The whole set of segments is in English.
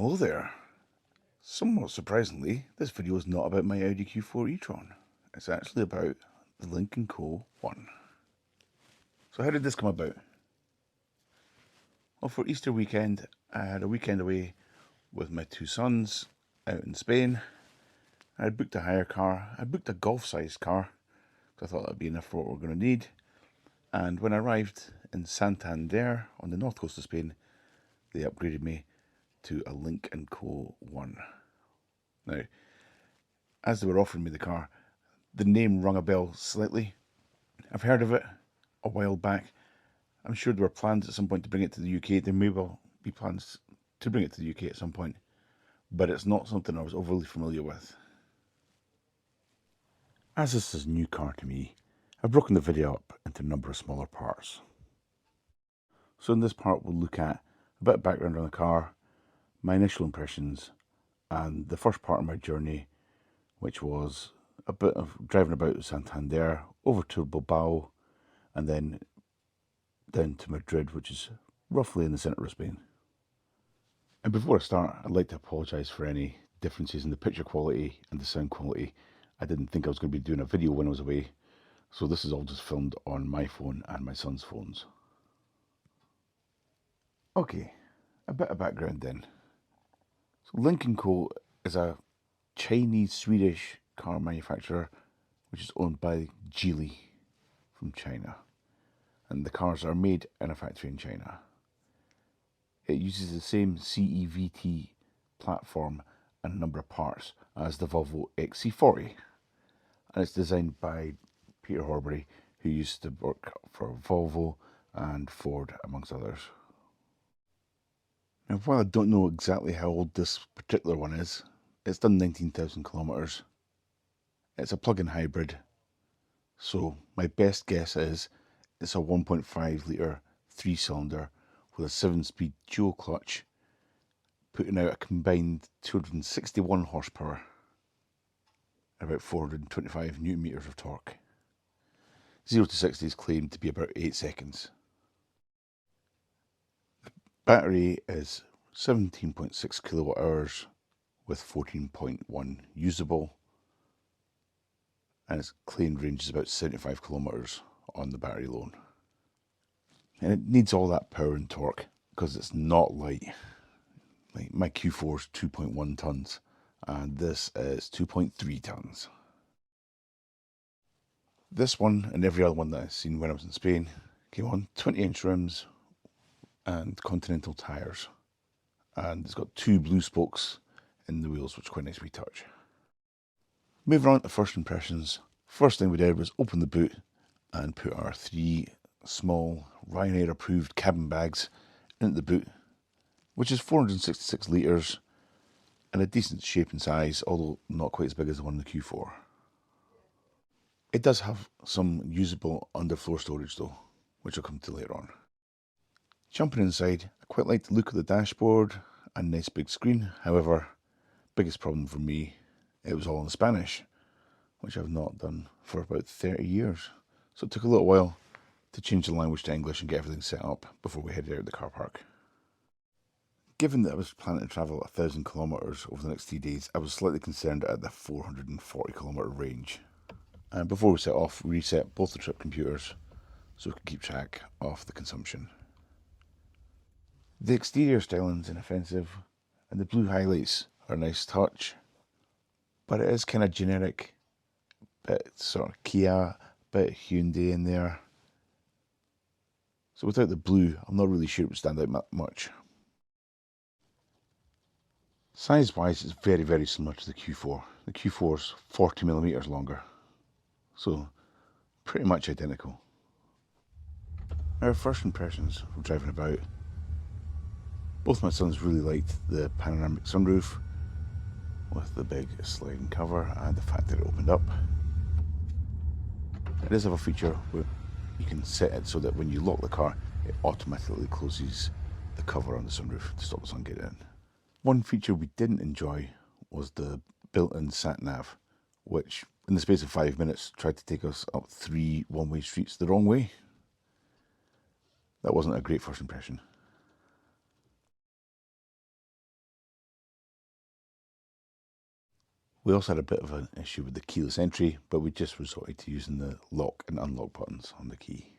Hello there. Somewhat surprisingly, this video is not about my Audi Q4 e-tron. It's actually about the Lynk Co 1. So how did this come about? Well, for Easter weekend, I had a weekend away with my two sons out in Spain. I had booked a hire car. I booked a golf-sized car because I thought that would be enough for what we're going to need. And when I arrived in Santander on the north coast of Spain, they upgraded me to a Lynk Co 1. Now, as they were offering me the car, the name rung a bell slightly. I've heard of it a while back. I'm sure there were plans at some point to bring it to the UK. There may well be plans to bring it to the UK at some point, but it's not something I was overly familiar with. As this is a new car to me, I've broken the video up into a number of smaller parts. So in this part we'll look at a bit of background on the car, my initial impressions, and the first part of my journey, which was a bit of driving about Santander, over to Bilbao, and then down to Madrid, which is roughly in the centre of Spain. And before I start, I'd like to apologise for any differences in the picture quality and the sound quality. I didn't think I was going to be doing a video when I was away, so this is all just filmed on my phone and my son's phones. Okay, a bit of background then. So Lynk Co is a Chinese-Swedish car manufacturer which is owned by Geely from China, and the cars are made in a factory in China. It uses the same CEVT platform and a number of parts as the Volvo XC40, and it's designed by Peter Horbury, who used to work for Volvo and Ford amongst others. Now, while I don't know exactly how old this particular one is, it's done 19,000 kilometres. It's a plug-in hybrid, so my best guess is it's a 1.5 litre 3-cylinder with a 7-speed dual clutch, putting out a combined 261 horsepower and about 425 newton meters of torque. 0 to 60 is claimed to be about 8 seconds. The battery is 17.6 kilowatt hours with 14.1 usable, and its claimed range is about 75 kilometers on the battery alone. And it needs all that power and torque because it's not light. Like my Q4 is 2.1 tons and this is 2.3 tons. This one and every other one that I've seen when I was in Spain came on 20-inch rims and Continental tyres, and it's got 2 blue spokes in the wheels, which is quite a nice wee touch. Moving on to first impressions, first thing we did was open the boot and put our 3 small Ryanair approved cabin bags into the boot, which is 466 litres and a decent shape and size, although not quite as big as the one in the Q4. It does have some usable underfloor storage though, which I'll come to later on. Jumping inside, I quite like the look of the dashboard and nice big screen. However, biggest problem for me, it was all in Spanish, which I've not done for about 30 years. So it took a little while to change the language to English and get everything set up before we headed out of the car park. Given that I was planning to travel 1,000 kilometres over the next 3 days, I was slightly concerned at the 440 kilometre range. And before we set off, we reset both the trip computers so we could keep track of the consumption. The exterior styling's inoffensive, and the blue highlights are a nice touch, but it is kind of generic, bit sort of Kia, bit Hyundai in there. So without the blue, I'm not really sure it would stand out much. Size-wise, it's very, very similar to the Q4. The Q4 is 40mm longer, so pretty much identical. Our first impressions from driving about. Both my sons really liked the panoramic sunroof with the big sliding cover and the fact that it opened up. It does have a feature where you can set it so that when you lock the car, it automatically closes the cover on the sunroof to stop the sun getting in. One feature we didn't enjoy was the built-in sat-nav, which in the space of 5 minutes tried to take us up 3 one-way streets the wrong way. That wasn't a great first impression. We also had a bit of an issue with the keyless entry, but we just resorted to using the lock and unlock buttons on the key.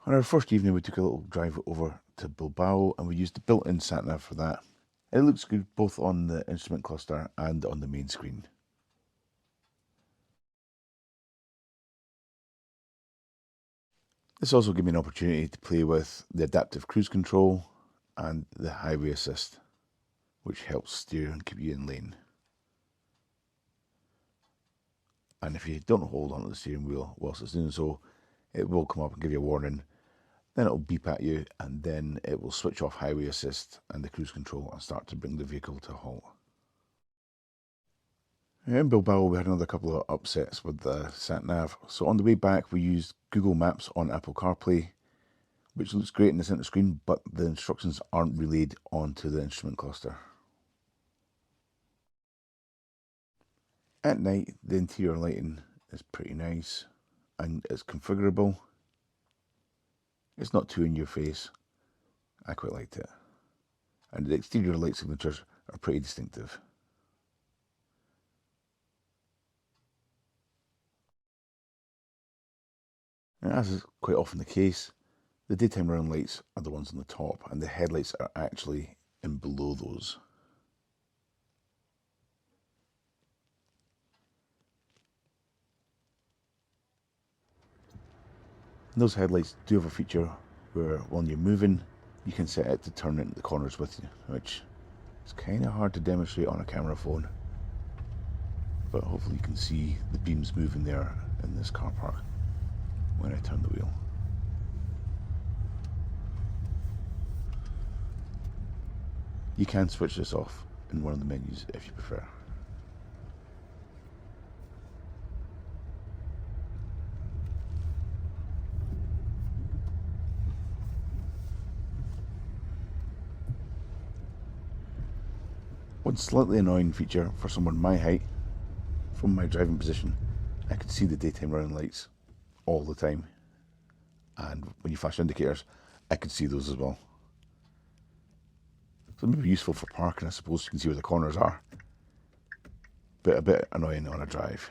On our first evening, we took a little drive over to Bilbao and we used the built-in sat-nav for that. It looks good both on the instrument cluster and on the main screen. This also gave me an opportunity to play with the adaptive cruise control and the highway assist, which helps steer and keep you in lane. And if you don't hold onto the steering wheel whilst it's doing so, it will come up and give you a warning. Then it'll beep at you, and then it will switch off highway assist and the cruise control and start to bring the vehicle to a halt. In Bilbao, we had another couple of upsets with the sat-nav. So on the way back, we used Google Maps on Apple CarPlay, which looks great in the center screen, but the instructions aren't relayed onto the instrument cluster. At night, the interior lighting is pretty nice and it's configurable. It's not too in your face. I quite liked it. And the exterior light signatures are pretty distinctive. And as is quite often the case, the daytime running lights are the ones on the top and the headlights are actually in below those. And those headlights do have a feature where when you're moving, you can set it to turn into the corners with you, which is kind of hard to demonstrate on a camera phone. But hopefully you can see the beams moving there in this car park when I turn the wheel. You can switch this off in one of the menus if you prefer. One slightly annoying feature for someone my height, from my driving position, I could see the daytime running lights all the time. And when you flash indicators, I could see those as well. So it may be useful for parking, I suppose. You can see where the corners are. But a bit annoying on a drive.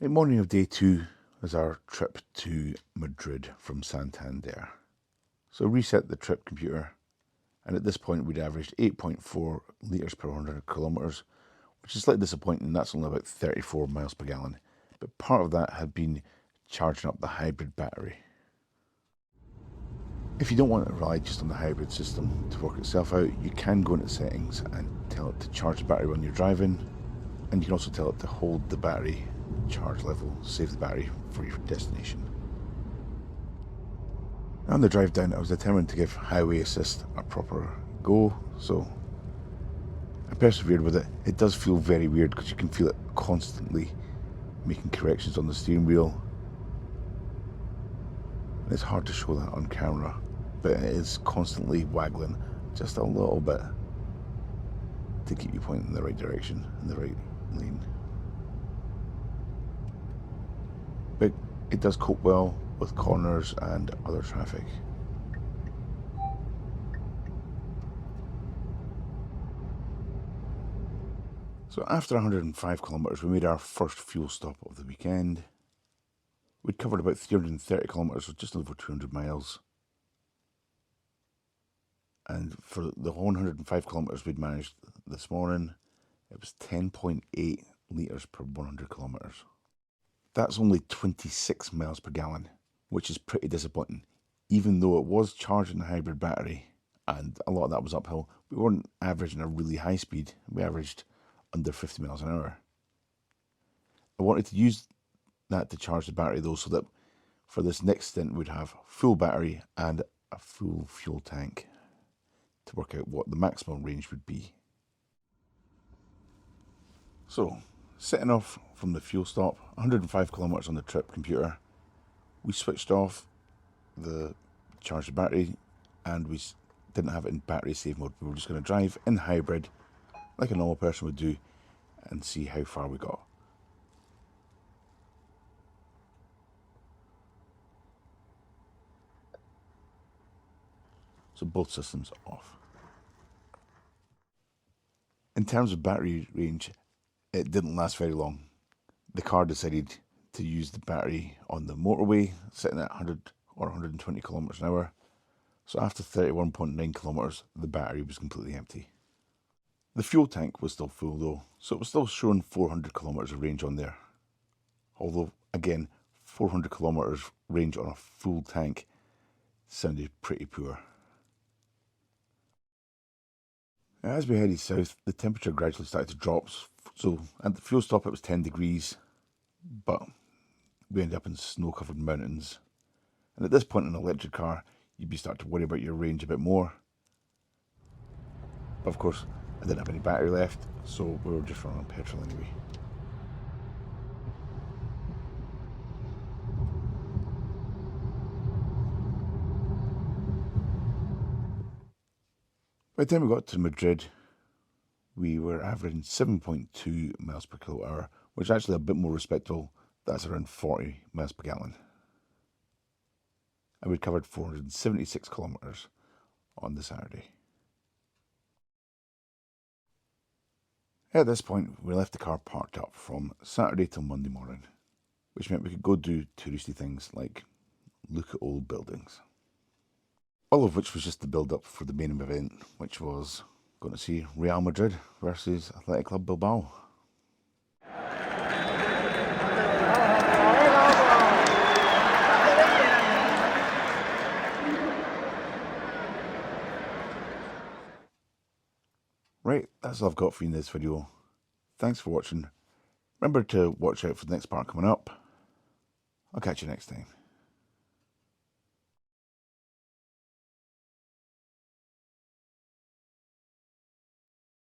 The morning of day 2 was our trip to Madrid from Santander. So reset the trip computer, and at this point we'd averaged 8.4 litres per 100 kilometres, which is slightly disappointing. That's only about 34 miles per gallon. But part of that had been charging up the hybrid battery. If you don't want to rely just on the hybrid system to work itself out, you can go into settings and tell it to charge the battery when you're driving, and you can also tell it to hold the battery charge level, save the battery for your destination. On the drive down, I was determined to give highway assist a proper go, so I persevered with it. It does feel very weird because you can feel it constantly making corrections on the steering wheel. It's hard to show that on camera, but it is constantly waggling just a little bit to keep you pointing in the right direction, in the right lane. But it does cope well with corners and other traffic. So after 105 kilometres, we made our first fuel stop of the weekend. We'd covered about 330 kilometres, so just over 200 miles. And for the 105 kilometres we'd managed this morning, it was 10.8 litres per 100 kilometres. That's only 26 miles per gallon, which is pretty disappointing. Even though it was charging the hybrid battery, and a lot of that was uphill, we weren't averaging a really high speed. We averaged under 50 miles an hour. I wanted to use that to charge the battery though, so that for this next stint we'd have full battery and a full fuel tank to work out what the maximum range would be. So, setting off from the fuel stop, 105 kilometres on the trip computer, we switched off the charge the battery and we didn't have it in battery save mode. We were just going to drive in hybrid like a normal person would do and see how far we got. So both systems off. In terms of battery range, it didn't last very long. The car decided to use the battery on the motorway, sitting at 100 or 120 kilometers an hour. So after 31.9 kilometers, the battery was completely empty. The fuel tank was still full though, so it was still showing 400 kilometers of range on there. Although, again, 400 kilometers range on a full tank sounded pretty poor. As we headed south, the temperature gradually started to drop, so at the fuel stop it was 10 degrees, but we ended up in snow-covered mountains. And at this point in an electric car, you'd be starting to worry about your range a bit more. But of course, I didn't have any battery left, so we were just running on petrol anyway. By the time we got to Madrid, we were averaging 7.2 miles per kilowatt hour, which is actually a bit more respectable. That's around 40 miles per gallon. And we'd covered 476 kilometres on the Saturday. At this point, we left the car parked up from Saturday till Monday morning, which meant we could go do touristy things like look at old buildings. All of which was just the build-up for the main event, which was going to see Real Madrid versus Athletic Club Bilbao. Right, that's all I've got for you in this video. Thanks for watching. Remember to watch out for the next part coming up. I'll catch you next time.